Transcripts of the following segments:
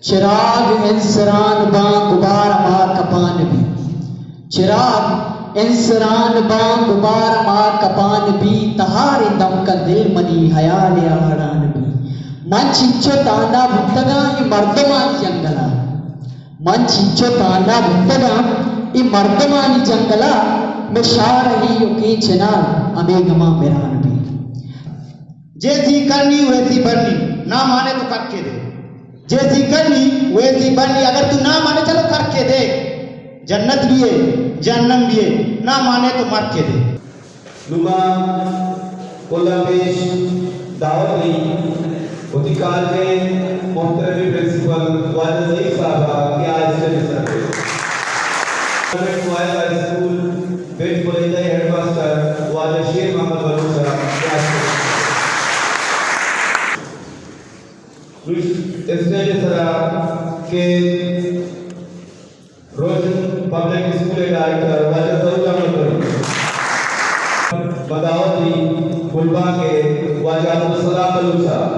चिराग इंसरान बां गुबार मार कपान भी, चिराग इंसरान बां गुबार मार कपान भी, तहारे दम का दिल मनी हयाल आहड़ान भी। मन चिंचो ताना भुक्तगा ई मर्दमानी जंगला, मन चिंचो ताना भुक्तगा ई मर्दमानी जंगला, में शार ही युकी चिनार अमेगमा मेरान भी। जैसी करनी वैसी बननी, ना माने तो करके दे। जैसी करनी वैसी बननी, अगर तू ना माने चलो करके दे। जन्नत भी है जहन्नम भी है, ना माने तो मर के दे। नुमा कोल्हापेश दावरी उतिकाल के मोहतरम प्रिंसिपल वाजिद ज़ईफ़ साहबा के आज से मिसर गवर्नमेंट स्कूल बेट कॉलेज हेडमास्टर वाजिद शेर मोहम्मद बलूच साहब स्टेज सरा के रोशन पब्लिक स्कूल डायरेक्टर वाजिद ज़ईफ़ बदावती गुलबा के वाजिद अब्दुल सलाम बलूच साहब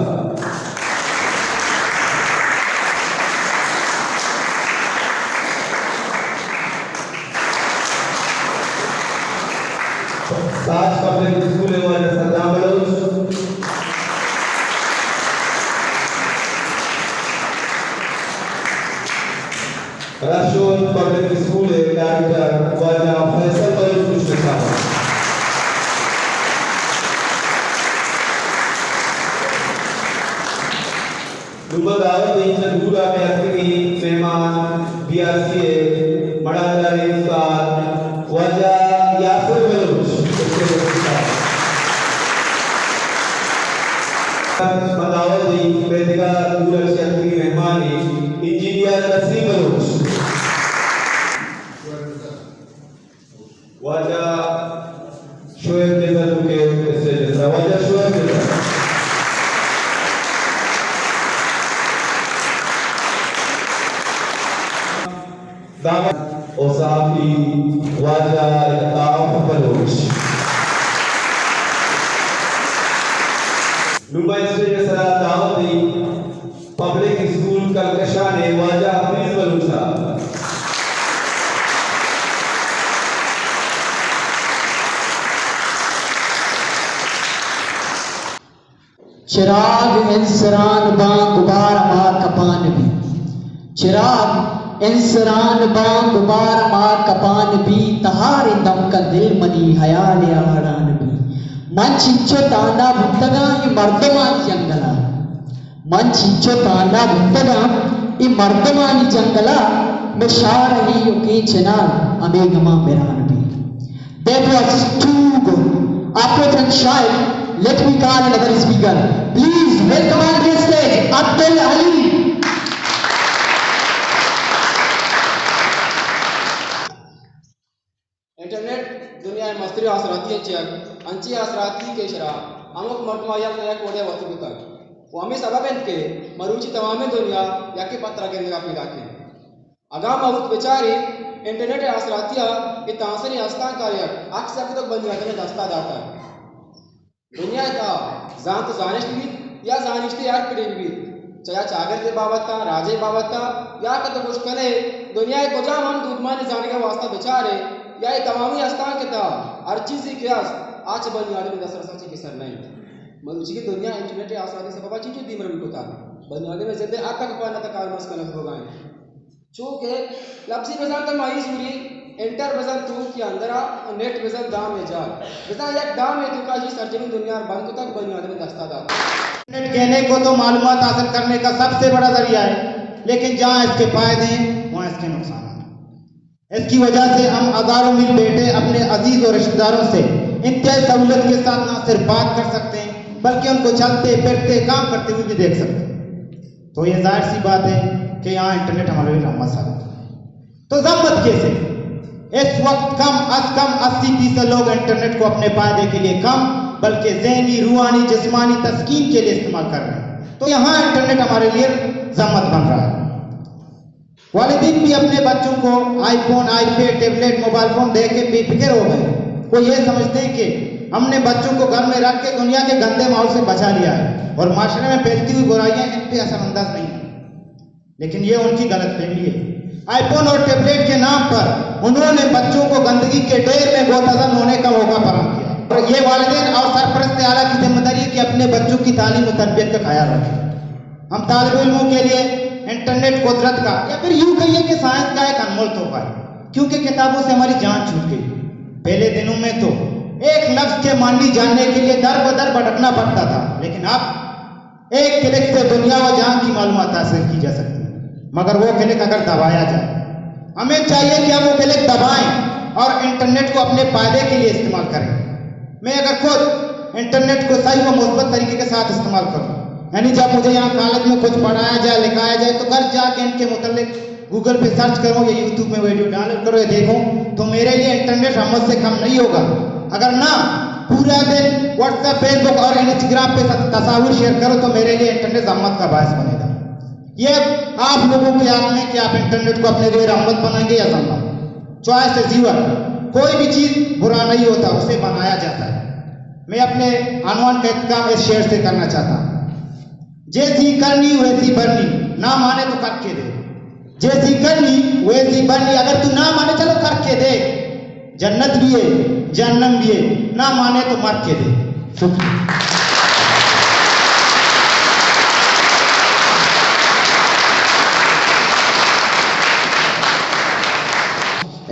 साज पब्लिक स्कूल वाले सद्दाम बलूच राशोन पब्लिक स्कूल डायरेक्टर वाला फैसल बलूच साहब दुबदावत इंजन गुरा में अतिथि मेहमान बीआरसी मड़ादारी उस्ताद वाजा यासिर बलूच बदावती वेदिका गुरा से अतिथि मेहमानी इंजीनियर नसीम बलूच वाजा शोएब निज़ाम के स्टेज वाजा शोएब निज़ाम दावत ओसाफी वाजा इल्ताफ बलूच मुंबई स्टेज सरा दावती पब्लिक स्कूल कलकशान वाजा हफीज बलूच साहब चिराग इंसरान बां गुबार मार कपान भी, चिराग इंसरान बां गुबार मार कपान भी, तहारे दम का दिल मनी हयाल आहड़ान भी। मन चिंचो ताना भुक्तगा ई मर्दमानी जंगला, मन चिंचो ताना भुक्तगा ई मर्दमानी जंगला, में शार ही युकी चिनार अमेगमा मेरान भी। That was too good. After that child, let me call another speaker. Please welcome on the stage Abdul Ali. Internet दुनिया में मस्तरी आसराती चेक अंची आसराती के शरा अमुक मर्दमाया को एक ओडे वस्तु तक वो हमें सबब के मरूची तमाम दुनिया या के पत्र के निगाह पे रखे अगा बहुत बेचारे इंटरनेट आसरातिया ये तांसरी आस्तान कार्य अक्सर तक बंद करने दस्ता जाता है दुनिया का जान तो जानिश भी या जानिश्ते यार पड़े भी चाहे चागर के बाबता राजे बाबता या का तो मुश्किल है दुनिया को जा हम दूधमाने जाने का वास्ता बेचारे या ये तमामी आस्तान के था हर चीज़ की क्यास आज बंद आदमी दस रसा के सर नहीं मनुष्य की दुनिया इंटरनेट आसराती से बाबा चीज़ दी मरम को था बंद आदमी में ज़िंदगी आता का पाना तक आलमस का लग होगा चूँकि लफ्ज़ी बजान तो माई सूरी इंटर बजन तू के अंदर नेट बजन दाम में जा बजन एक दाम में तू का जी सर्जरी दुनिया बंद तक बंद आदमी दस्ता दा इंटरनेट कहने को तो मालूमात हासिल करने का सबसे बड़ा जरिया है, लेकिन जहाँ इसके फायदे हैं वहाँ इसके नुकसान हैं। इसकी वजह से हम हजारों मील बैठे अपने अजीज और रिश्तेदारों से इंतहाई सहूलत के साथ न सिर्फ बात कर सकते हैं बल्कि उनको चलते फिरते काम करते हुए भी देख सकते हैं। तो ये जाहिर सी बात है कि यहाँ इंटरनेट हमारे लिए रहमत साबित है। तो जम्मत कैसे इस वक्त कम अज कम 80% लोग इंटरनेट को अपने फायदे के लिए कम बल्कि ज़हनी रूहानी जिस्मानी तस्कीन के लिए इस्तेमाल कर रहे हैं। तो यहाँ इंटरनेट हमारे लिए जम्मत बन रहा है। वालिदैन भी अपने बच्चों को iPhone iPad tablet mobile phone दे के बेफिक्र हो गए। वो ये समझते हैं कि हमने बच्चों को घर में रख के दुनिया के गंदे माहौल से बचा लिया है और माशरे में फैलती हुई बुराइयां इन पे असरअंदाज नहीं है। लेकिन ये उनकी गलतफहमी है। आईफोन और टैबलेट के नाम पर उन्होंने बच्चों को गंदगी के ढेर में गोताखोर होने का मौका फराहम किया। और ये वालिदैन और सरपरस्त आला की जिम्मेदारी है कि अपने बच्चों की तालीम और तरबियत का ख्याल रखें। हम तालिब इल्मों के लिए इंटरनेट कुदरत का या फिर यूं कहिए कि साइंस का एक अनमोल तोहफा है, क्योंकि किताबों से हमारी जान छूट गई। पहले दिनों में तो एक लफ्ज के मानी जानने के लिए दर बदर भटकना पड़ता था, लेकिन अब एक क्लिक से दुनिया व जहां की मालूमात हासिल की जा सकती है, मगर वो क्लिक अगर दबाया जाए। हमें चाहिए कि हम वो क्लिक दबाएं और इंटरनेट को अपने फायदे के लिए इस्तेमाल करें। मैं अगर खुद इंटरनेट को सही व मुस्बत तरीके के साथ इस्तेमाल करूं, यानी जब मुझे यहाँ कॉलेज में कुछ पढ़ाया जाए लिखाया जाए तो घर जाके इनके मुतालिक गूगल पे सर्च करो या यूट्यूब में वीडियो डाउनलोड करो या देखो, तो मेरे लिए इंटरनेट रहमत से कम नहीं होगा। अगर ना पूरा दिन व्हाट्सएप फेसबुक और इंस्टाग्राम पे तस्वीर शेयर करो तो मेरे लिए इंटरनेट रहमत का बायस बनेगा। ये आप लोगों के हाथ में कि आप इंटरनेट को अपने लिए रहमत बनाएंगे या जन्नत। Choice is your. कोई भी चीज बुरा नहीं होता, उसे बनाया जाता है। मैं अपने अनवान का इत्काम इस शेर से करना चाहता हूँ। जैसी करनी वैसी बननी, ना माने तो करके दे। जैसी करनी वैसी बननी, अगर तू ना माने चलो करके दे। जन्नत भी है जहन्नम भी है, ना माने तो मर के दे। शुक्रिया।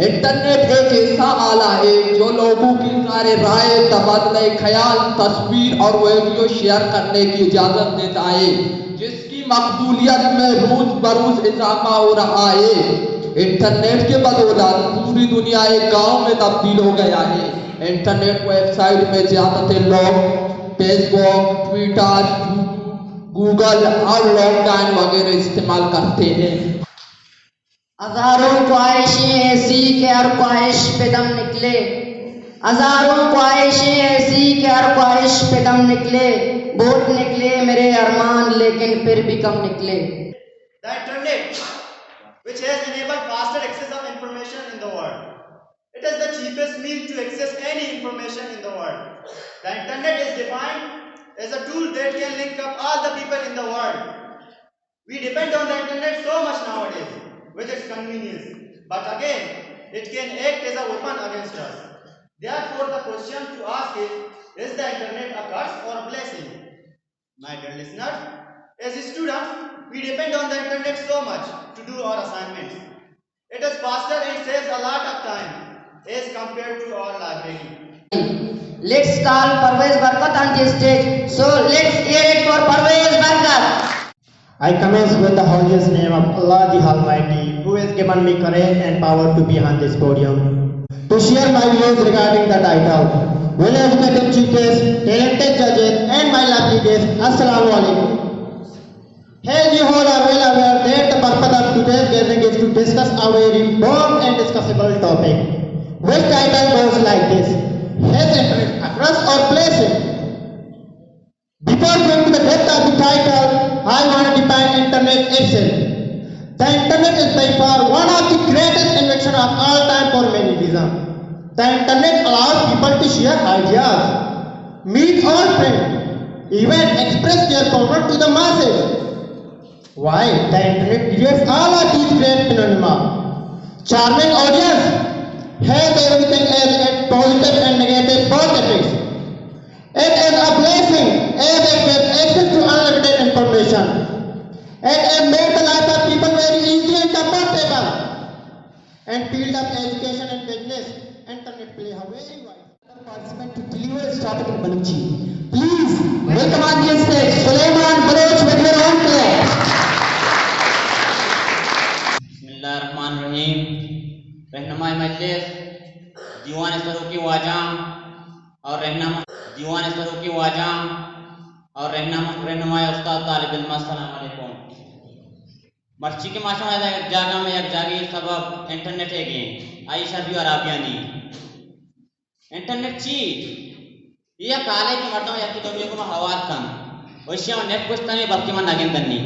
इंटरनेट एक ऐसा आला है जो लोगों की सारे राय, तबादले ख्याल, तस्वीर और वीडियो शेयर करने की इजाजत देता है, जिसकी मकबूलियत में रोज बरोज इजाफा हो रहा है। इंटरनेट के बदौलत पूरी दुनिया एक गांव में तब्दील हो गया है। इंटरनेट वेबसाइट में ज्यादातर लोग फेसबुक, ट्विटर, गूगल और लॉन्गडाइन वगैरह इस्तेमाल करते हैं। हजारों ख्वाहिशें ऐसी कि हर ख्वाहिश पे दम निकले। हजारों ख्वाहिशें ऐसी कि हर ख्वाहिश पे दम निकले। बहुत निकले मेरे अरमान, लेकिन फिर भी कम निकले। The internet, which has enabled faster access of information in the world. It is the cheapest means to access any information in the world. The internet is defined as a tool that can link up all the people in the world. We depend on the internet so much nowadays, with its convenience, but again, it can act as a weapon against us. Therefore, the question to ask is the internet a curse or a blessing? My dear listeners, as students, we depend on the internet so much to do our assignments. It is faster and saves a lot of time as compared to our library. Let's call Parvez Barkat on the stage. So let's hear it for Parvez Barkat. I commence with the holiest name of Allah the Almighty, who has given me courage and power to be on this podium to share my views regarding the title. Well-educated chief guests, talented judges, and my lovely guests, Assalamu alaikum. As you all are well aware that the purpose of today's gathering is to discuss a very broad and discussable topic, which title goes like this: Has internet a curse or blessing? Before going to the depth of the title, I want to define internet itself. The internet is by far one of the greatest inventions of all time for many reasons. The internet allows people to share ideas, meet old friends, even express their problem to the masses. Why? The internet creates all of these great phenomena. Charming audience has everything as its positive and negative both effects. It is a blessing as it gives access to unlimited information. It has made the life of people very easy and comfortable. And field of education and business, internet play a very vital participant to deliver this topic in Baluchi. Please welcome on the stage Sulaiman Baloch with your own clap. बिस्मिल्लाहिर्रहमानिर्रहीम। रहनुमाए मजलिस, दीवान सरूकी वाजाम और रहनुमाए उस्ताद तालिब इल्म, अस्सलाम वालेकुम। मर्ची के माशा एक जागा में एक जागी सबब इंटरनेट है गए आयशा भी और आबियानी इंटरनेट ची ये काले की मर्दों या की दुनिया को हवा कम वैश्य नेट कुछ तने बल्कि मन नागिन तन्नी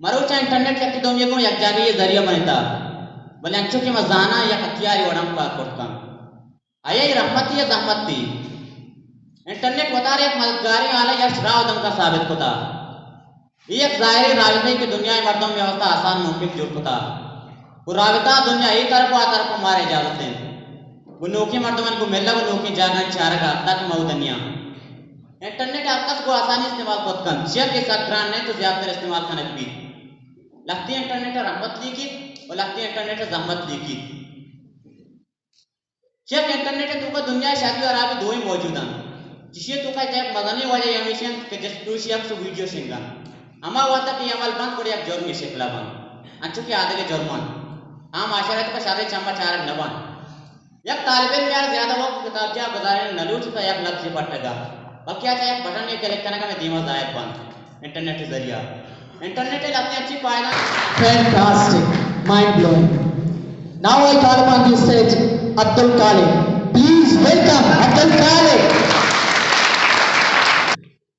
मरोचा इंटरनेट या की दुनिया को एक जागी ये जरिया बनता भले अंचो की मजाना या हथियार वड़म का कोटकम आया ये रहमत या जहमत थी इंटरनेट बता रहे एक मददगारी आला या शराव दम का साबित होता ये एक ज़ाहिरी राबते की दुनिया में मर्दों व्यवस्था आसान मुमकिन जुड़ता वो राबता दुनिया ही तरफ आ तरफ मारे इजाजत हैं वो नोकी मर्दमन को मिलना वो नोकी जागन चारगा तक मऊदनिया इंटरनेट आपका को आसानी इस्तेमाल खुद कन शेयर के साथ ग्रान नहीं तो ज्यादा इस्तेमाल खनक भी लगती है इंटरनेट रहमत ली की और लगती है इंटरनेट जहमत ली की शेयर इंटरनेट तो का दुनिया शादी और आप दो ही मौजूद हैं जिसे तो का एक मदनी वाले हमेशा के जस्ट टू शेयर से वीडियो सिंगा हमा वाता कि अमल बंद कर एक जोर में शिकला बन अंचु के आदले जोरमान हम आशा का शादी चंबा चारक न बन एक तालिबे में यार ज्यादा वक्त किताब जा गुजारे नलूच तो एक लफ्ज पटगा और क्या चाहे बटन ये क्लिक करने का मैं धीमा जायद बन इंटरनेट के जरिया इंटरनेट एक अपनी अच्छी फायदा Fantastic, mind blowing. Now I call upon the stage Abdul Khalid. Please welcome Abdul Khalid.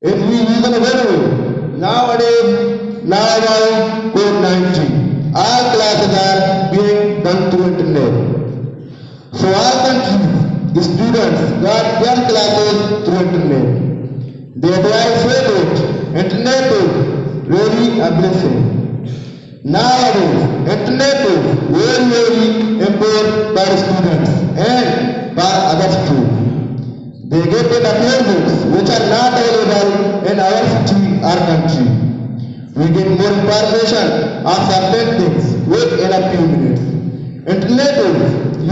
If we reason well, nowadays, now about COVID-19, all classes are being done through internet. So all countries, students got their classes through internet. That's why I say that internet is really a blessing. Nowadays, internet is very, very important by students and by others too. They get the books which are not available in our city or country. We get more information of certain things within a few minutes. Internet is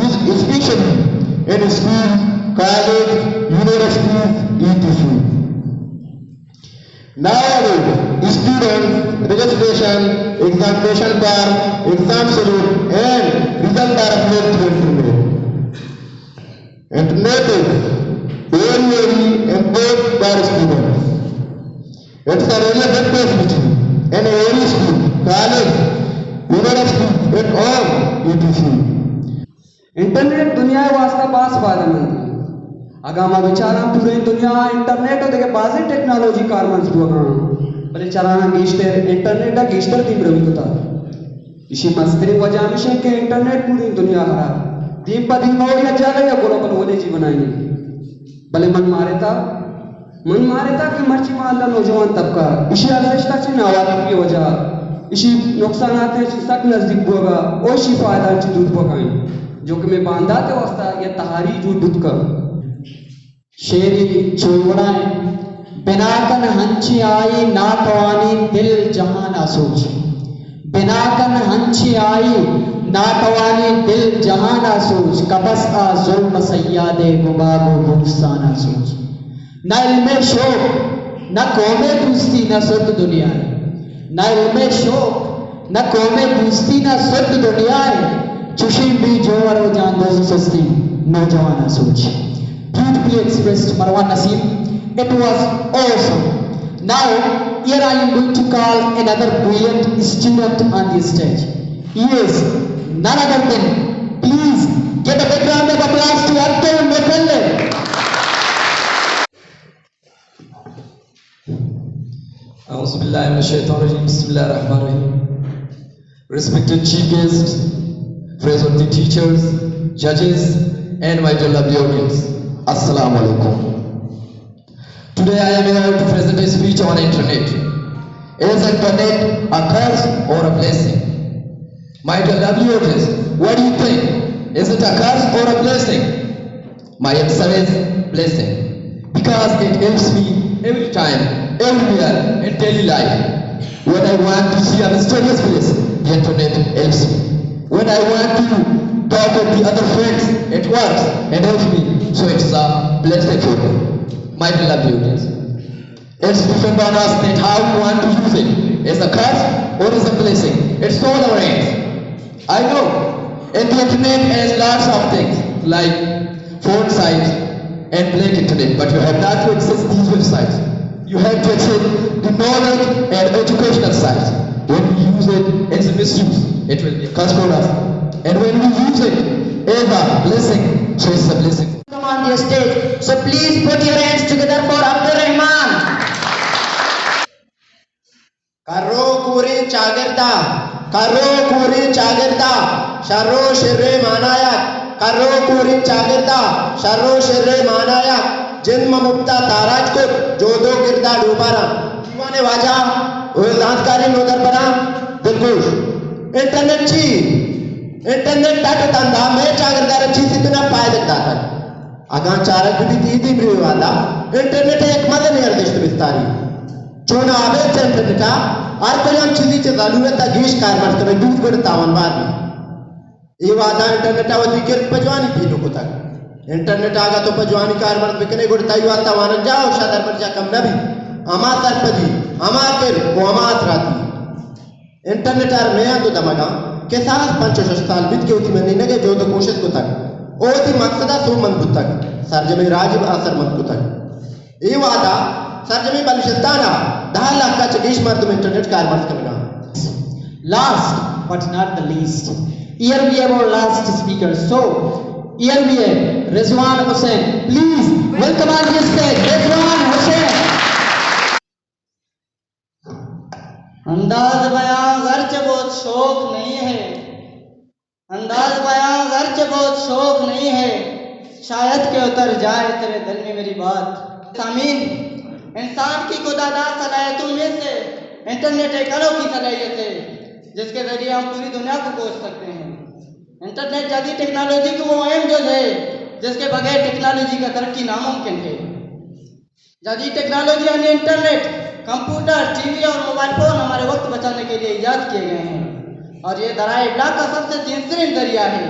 used especially in school, college, universities, etc. Nowadays, students registration, examination bar, exam schedule and result are uploaded to internet. Internet is very, very important for students. It's a really big facility in every school, college, university and all etc. Internet दुनिया वास्ता पास फायदेमंद है अगर मैं विचारा पूरे दुनिया internet और देखे बाजी टेक्नोलॉजी कारमंस बुआ बले चराना गिश्तर इंटरनेट गिश्तर दिन रवि को था इसी मस्त्री वजह में के इंटरनेट पूरी दुनिया हरा दिन पर दिन वो या जागा या ग्लोबल वोले जी बनाएंगे भले मन मारे था कि मर्ची माला नौजवान तबका इसी अवश्यकता से नावाद की वजह इसी नुकसान आते सक नजदीक होगा और इसी फायदा से दूध पकाएं जो कि मैं बांधा थे वास्ता ये तहारी जो दूध का शेरी चोड़ाए बिनाकन हंची आई ना कवानी दिल जहां ना सोच बिनाकन हंची आई ना कवानी दिल जहां ना सोच कबस आ जुल्म सयादे गुबागो बुस्ताना सोच न इल्मे शोक न कौमे पूछती न सुर्द दुनिया न इल्मे शोक न कौमे पूछती न सुर्द दुनिया चुशी भी जोर हो जान दोस्त सस्ती नौजवाना सोच beautifully expressed Marwan Naseem. It was awesome. Now, here I am going to call another brilliant student on the stage. He is none other than, please get a big round of applause to Abdul Mutallib. Respected chief guests, friends of the teachers, judges, and my dear lovely audience. Assalamu alaikum. Today I am here to present a speech on internet. Is internet a curse or a blessing? My dear lovely audience, what do you think? Is it a curse or a blessing? My answer is blessing. Because it helps me every time, everywhere in daily life. When I want to see a mysterious place, the internet helps me. When I want to talk with the other friends, it works and helps me. So it's a blessing for me. My beloved audience. It's depend on us that how we want to use it. Is a curse or is a blessing? It's all our hands. I know. And the internet has lots of things like phone sites and blank internet, but you have not to access these websites. You have to access the knowledge and educational sites. When we use it as a misuse, it will be a curse for us. And when we use it as a blessing, so it's a blessing. Come on the stage. So please put your hands together for Abdul Rahman. Karo kuri chagirda, sharro shirre manayak. Karo kuri chagirda, sharro shirre manayak. जिन्म मुक्ता ताराज को जोदो गिरदा डूबारा दीवाने वाजा जानकारी नोदर बना बिल्कुल internet ची internet data तंदा मैं चागरदार ची सितना पायदक data अगां Charak भी तीदी ब्रिवाला इंटरनेट एक मदन निर्देश विस्तारी चोना आवे इंटरनेट आर कोई हम चीज़ी चे ज़रूरत है गीश कारमर्स करें दूध कर तावन बार में ये वादा इंटरनेट आवती कर पजवानी पीनो को तक इंटरनेट आगा तो पजवानी कारमर्स बिकने गुड़ तायु आता वानन जाओ शादर पर जा कम नबी अमा सरपदी अमा कर वो अमा असराती इंटरनेट आर मैं तो दमगा के साथ 5 साल बीत के उती मनी नगे जो तो कोशिश को तक ओती मकसदा सो मन को तक सरजमी राजीव असर मन को तक ये वादा सरजमी बलुचिस्ताना 10 लाख का चगीश मर्द इंटरनेट कारमर्स करना Last but not the least, here we have our last speaker. So, here we have Rizwan Hussain. Please welcome on the stage, Rizwan Hussain. अंदाज बयां गर्च बहुत शौक नहीं है, अंदाज बयां गर्च बहुत शौक नहीं है, शायद के उतर जाए तेरे दिल में मेरी बात। सामीन, इंसान की खुदादा सलाहियतों में से इंटरनेट एक अनोखी सलाहियत है जिसके जरिए हम पूरी दुनिया को खोज सकते हैं। इंटरनेट जदीद टेक्नोलॉजी की वो अहम जुज़ है जिसके बगैर टेक्नोलॉजी का तरक्की नामुमकिन है। जदीद टेक्नोलॉजी यानी इंटरनेट, कंप्यूटर, टीवी और मोबाइल फ़ोन हमारे वक्त बचाने के लिए ईजाद किए गए हैं और ये दराए इब्लाग का सबसे बेहतरीन जरिया है।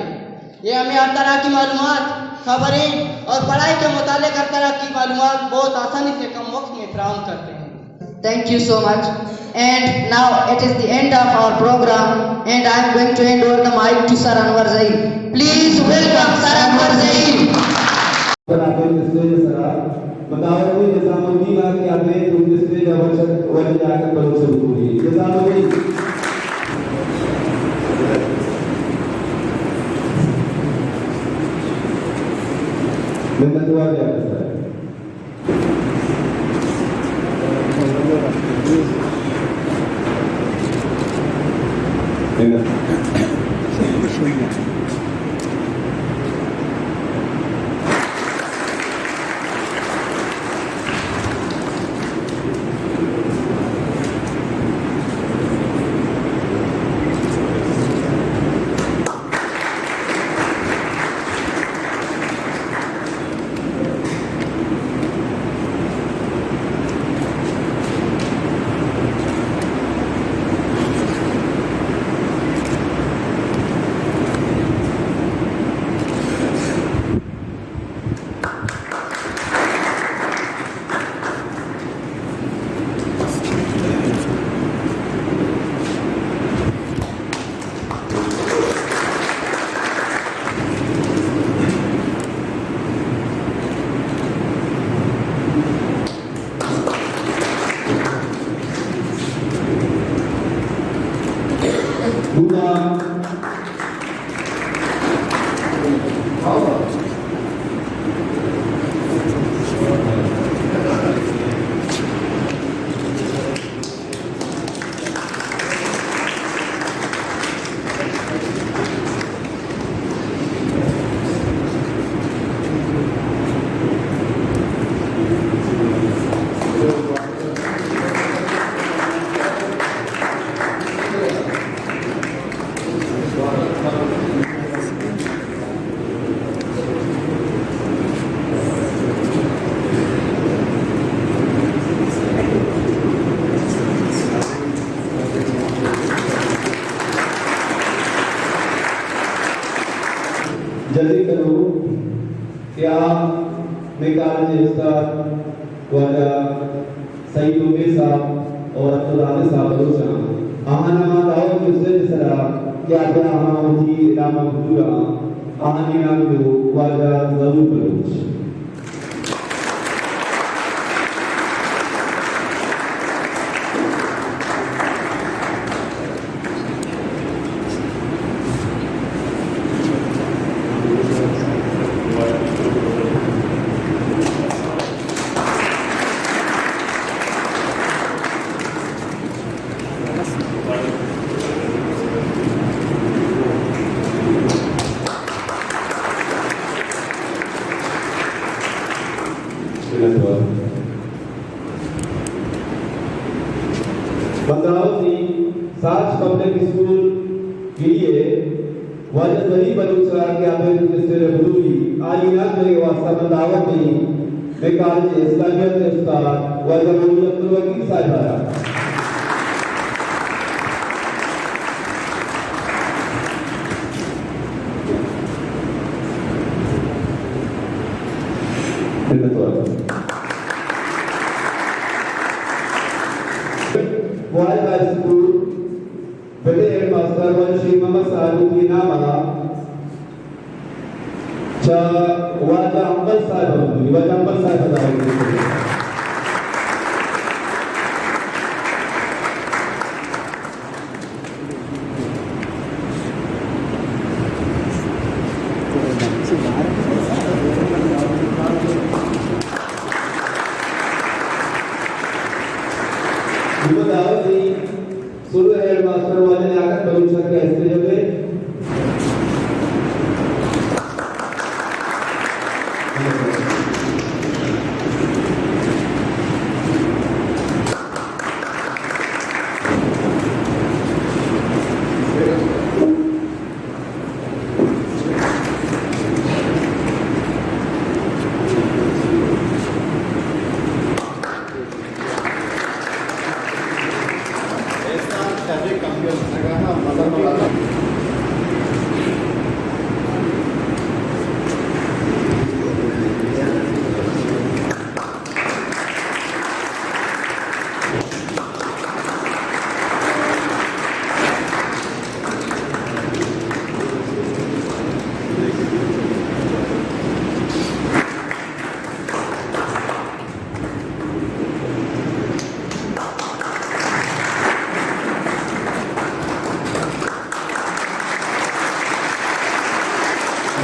ये हमें हर तरह की मालूमात, खबरें और पढ़ाई के मुतालिक हर तरह की मालूमात बहुत आसानी से कम वक्त में फराहम करते हैं। Thank you so much. And now it is the end of our program and I am going to hand over the mic to Sir Anwar Zaid. Please welcome Sir Anwar Zaid. बताओ जैसामुद्दीन कि आपने तुम जिसने जबरदस्त वजह जाकर बलों से हुई जैसामुद्दीन मैं दुआ करता हूं जल्दी करो क्या मैं कॉलेज उस्ताद वाला सईद उमेर साहब और अब्दुल साहब रोशन आहाना दाओ किसे सरा क्या क्या होती नाम हुजूरा आहानी नाम जो वाला जरूर करो स्कूल के लिए वाजब वही बलूचा कि आप जिससे बुजुर्गी आईना के वास्ता बंदावत नहीं मैं कॉलेज इस्लामियत के उस्ताद वाजब अब्दुल वकील साहब Boy High School, Bede Headmaster one Shri Mohammad Saruddin नामा चा वाजा अंबल साहब सुबह हेडमास्टर वाले ने आकर बलूचा के स्टेज पे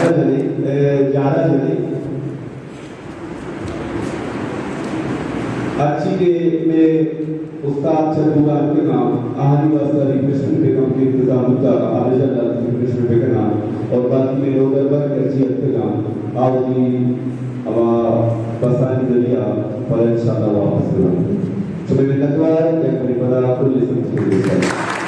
ज्यादा जल्दी अच्छी के में उस्ताद चंदूरा के नाम आहानी वास्ता रिक्वेस्टमेंट बेगम के इंतजाम का आदेश अल्लाह रिक्वेस्टमेंट पे का नाम और बाकी में लोग दरबार के अच्छी के नाम आओगी अब बसानी जरिया पर इंशाल्लाह वापस करूंगा तो मैं लगवा है कि बड़ा कुल लिसन